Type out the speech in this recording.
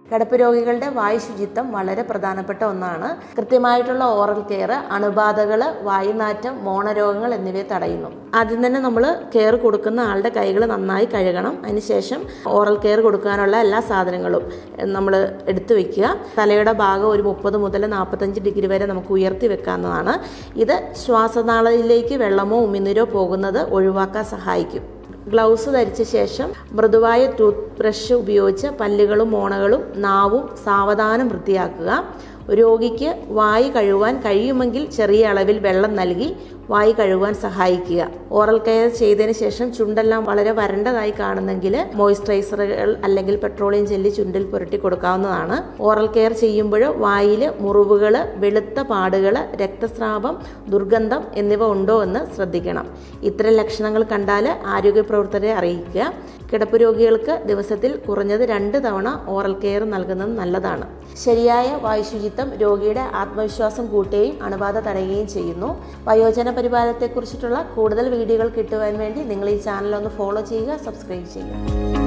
കിടപ്പ് രോഗികളുടെ വായു ശുചിത്വം വളരെ പ്രധാനപ്പെട്ട ഒന്നാണ്. കൃത്യമായിട്ടുള്ള ഓറൽ കെയർ അണുബാധകൾ, വായുനാറ്റം, മോണരോഗങ്ങൾ എന്നിവയെ തടയുന്നു. ആദ്യം തന്നെ നമ്മൾ കെയർ കൊടുക്കുന്ന ആളുടെ കൈകൾ നന്നായി കഴുകണം. അതിനുശേഷം ഓറൽ കെയർ കൊടുക്കാനുള്ള എല്ലാ സാധനങ്ങളും നമ്മൾ എടുത്തു വെക്കുക. തലയുടെ ഭാഗം ഒരു 30 മുതൽ 45 ഡിഗ്രി വരെ നമുക്ക് ഉയർത്തി വെക്കാവുന്നതാണ്. ഇത് ശ്വാസനാളത്തിലേക്ക് വെള്ളമോ ഉമിനീരോ പോകുന്നത് ഒഴിവാക്കാൻ സഹായിക്കും. ഗ്ലൗസ് ധരിച്ച ശേഷം മൃദുവായ ടൂത്ത് ബ്രഷ് ഉപയോഗിച്ച് പല്ലുകളും മോണകളും നാവും സാവധാനം വൃത്തിയാക്കുക. രോഗിക്ക് വായു കഴുകുവാൻ കഴിയുമെങ്കിൽ ചെറിയ അളവിൽ വെള്ളം നൽകി വായു കഴുകുവാൻ സഹായിക്കുക. ഓറൽ കെയർ ചെയ്തതിന് ശേഷം ചുണ്ടെല്ലാം വളരെ വരണ്ടതായി കാണുന്നെങ്കിൽ മോയ്സ്ചറൈസറുകൾ അല്ലെങ്കിൽ പെട്രോളിയം ജെല്ലി ചുണ്ടിൽ പുരട്ടി കൊടുക്കാവുന്നതാണ്. ഓറൽ കെയർ ചെയ്യുമ്പോൾ വായിൽ മുറിവുകൾ, വെളുത്ത പാടുകൾ, രക്തസ്രാവം, ദുർഗന്ധം എന്നിവ ഉണ്ടോ എന്ന് ശ്രദ്ധിക്കണം. ഇത്തരം ലക്ഷണങ്ങൾ കണ്ടാൽ ആരോഗ്യ പ്രവർത്തകരെ അറിയിക്കുക. കിടപ്പ് രോഗികൾക്ക് ദിവസത്തിൽ കുറഞ്ഞത് 2 തവണ ഓറൽ കെയർ നൽകുന്നത് നല്ലതാണ്. ശരിയായ വായുശുചിത്വം രോഗിയുടെ ആത്മവിശ്വാസം കൂട്ടുകയും അണുബാധ തടയുകയും ചെയ്യുന്നു. വയോജന പരിപാലനത്തെക്കുറിച്ചിട്ടുള്ള കൂടുതൽ വീഡിയോകൾ കിട്ടുവാൻ വേണ്ടി നിങ്ങൾ ഈ ചാനൽ ഒന്ന് ഫോളോ ചെയ്യുക, സബ്സ്ക്രൈബ് ചെയ്യുക.